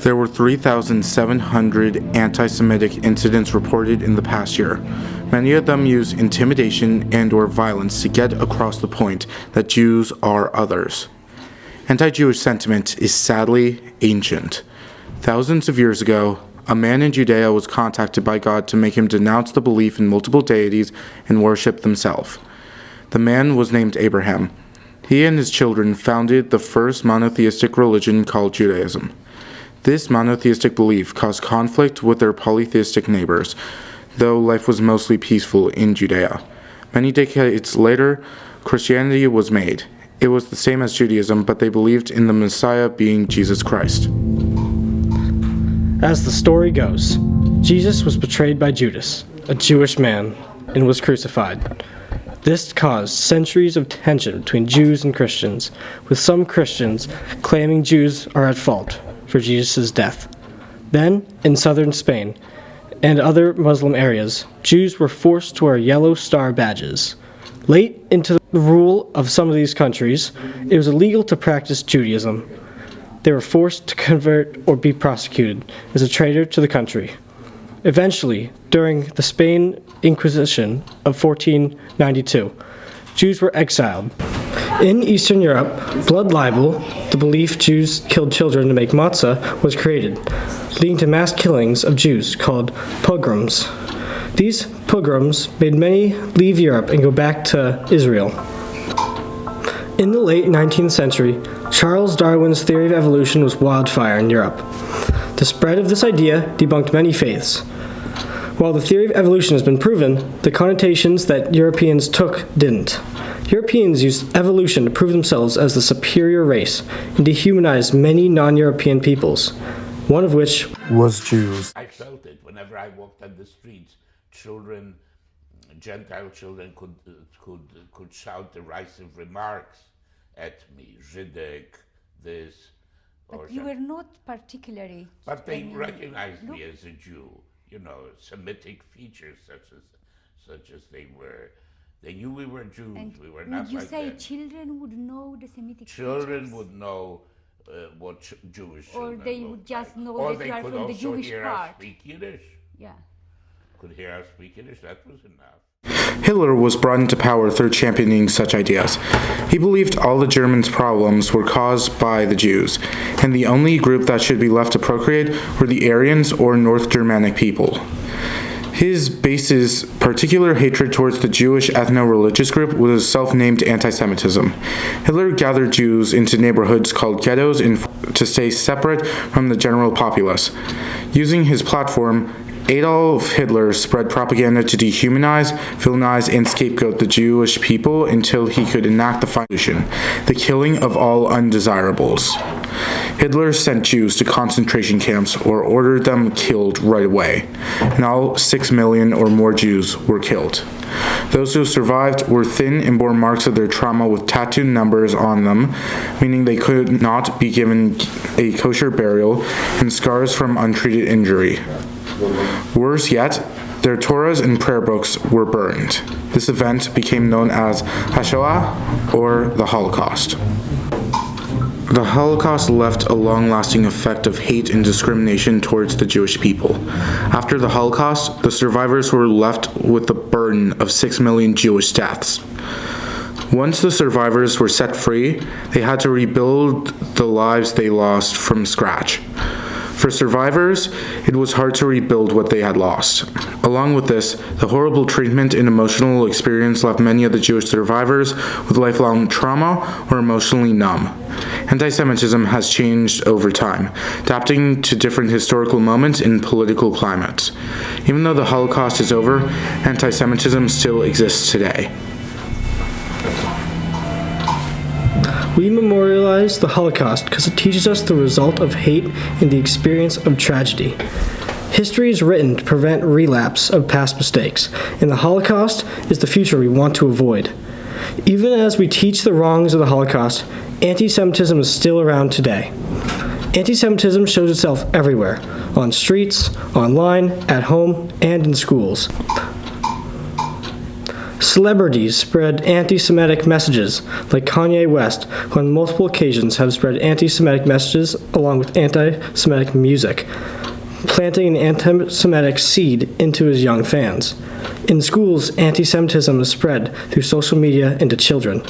There were 3,700 anti-Semitic incidents reported in the past year. Many of them use intimidation and/or violence to get across the point that Jews are others. Anti-Jewish sentiment is sadly ancient. Thousands of years ago, a man in Judea was contacted by God to make him denounce the belief in multiple deities and worship themselves. The man was named Abraham. He and his children founded the first monotheistic religion called Judaism. This monotheistic belief caused conflict with their polytheistic neighbors, though life was mostly peaceful in Judea. Many decades later, Christianity was made. It was the same as Judaism, but they believed in the Messiah being Jesus Christ. As the story goes, Jesus was betrayed by Judas, a Jewish man, and was crucified. This caused centuries of tension between Jews and Christians, with some Christians claiming Jews are at fault for Jesus' death. Then, in southern Spain and other Muslim areas, Jews were forced to wear yellow star badges. Late into the rule of some of these countries, it was illegal to practice Judaism. They were forced to convert or be prosecuted as a traitor to the country. Eventually, during the Spain Inquisition of 1492, Jews were exiled. In Eastern Europe, blood libel, the belief Jews killed children to make matzah, was created, leading to mass killings of Jews called pogroms. These pogroms made many leave Europe and go back to Israel. In the late 19th century, Charles Darwin's theory of evolution was wildfire in Europe. The spread of this idea debunked many faiths. While the theory of evolution has been proven, the connotations that Europeans took didn't. Europeans used evolution to prove themselves as the superior race and dehumanize many non-European peoples, one of which was Jews. I felt it whenever I walked on the streets. Children, Gentile children could shout derisive remarks at me, Żydek, this, or but you were not particularly. But they recognized me as a Jew. You know, Semitic features such as they were. They knew we were Jews. And we were not like them. Would you say children would know the Semitic Children features? would know what Jewish children or they would just like. know or that you are from the Jewish part. Or they could also hear us speak Yiddish. Yeah. Could hear us speak Yiddish, that was enough. Hitler was brought into power through championing such ideas. He believed all the Germans' problems were caused by the Jews, and the only group that should be left to procreate were the Aryans or North Germanic people. His base's particular hatred towards the Jewish ethno-religious group was self-named antisemitism. Hitler gathered Jews into neighborhoods called ghettos to stay separate from the general populace. Using his platform, Adolf Hitler spread propaganda to dehumanize, villainize, and scapegoat the Jewish people until he could enact the final solution, the killing of all undesirables. Hitler sent Jews to concentration camps or ordered them killed right away. And all 6 million or more Jews were killed. Those who survived were thin and bore marks of their trauma with tattooed numbers on them, meaning they could not be given a kosher burial, and scars from untreated injury. Worse yet, their Torahs and prayer books were burned. This event became known as Shoah, or the Holocaust. The Holocaust left a long-lasting effect of hate and discrimination towards the Jewish people. After the Holocaust, the survivors were left with the burden of 6 million Jewish deaths. Once the survivors were set free, they had to rebuild the lives they lost from scratch. For survivors, it was hard to rebuild what they had lost. Along with this, the horrible treatment and emotional experience left many of the Jewish survivors with lifelong trauma or emotionally numb. Antisemitism has changed over time, adapting to different historical moments and political climates. Even though the Holocaust is over, antisemitism still exists today. We memorialize the Holocaust because it teaches us the result of hate and the experience of tragedy. History is written to prevent relapse of past mistakes, and the Holocaust is the future we want to avoid. Even as we teach the wrongs of the Holocaust, anti-Semitism is still around today. Anti-Semitism shows itself everywhere, on streets, online, at home, and in schools. Celebrities spread anti-Semitic messages, like Kanye West, who on multiple occasions have spread anti-Semitic messages along with anti-Semitic music, planting an anti-Semitic seed into his young fans. In schools, anti-Semitism is spread through social media into children.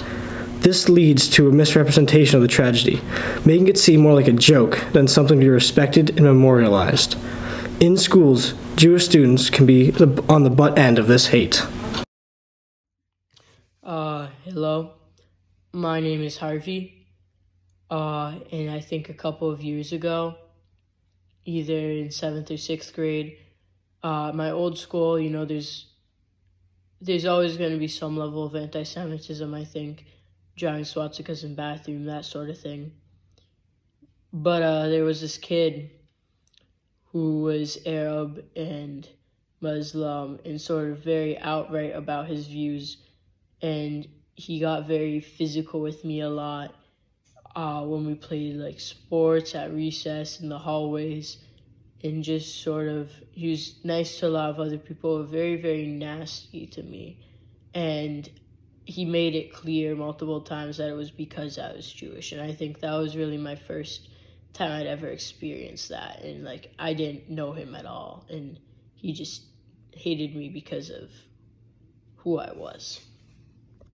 This leads to a misrepresentation of the tragedy, making it seem more like a joke than something to be respected and memorialized. In schools, Jewish students can be on the butt end of this hate. Hello, my name is Harvey, and I think a couple of years ago, either in 7th or 6th grade, my old school, there's always going to be some level of anti-Semitism, I think, drawing swastikas in bathroom, that sort of thing. But there was this kid who was Arab and Muslim and sort of very outright about his views, and he got very physical with me a lot when we played like sports at recess in the hallways, and just sort of, he was nice to a lot of other people, very, very nasty to me. And he made it clear multiple times that it was because I was Jewish, and I think that was really my first time I'd ever experienced that. And like, I didn't know him at all, and he just hated me because of who I was.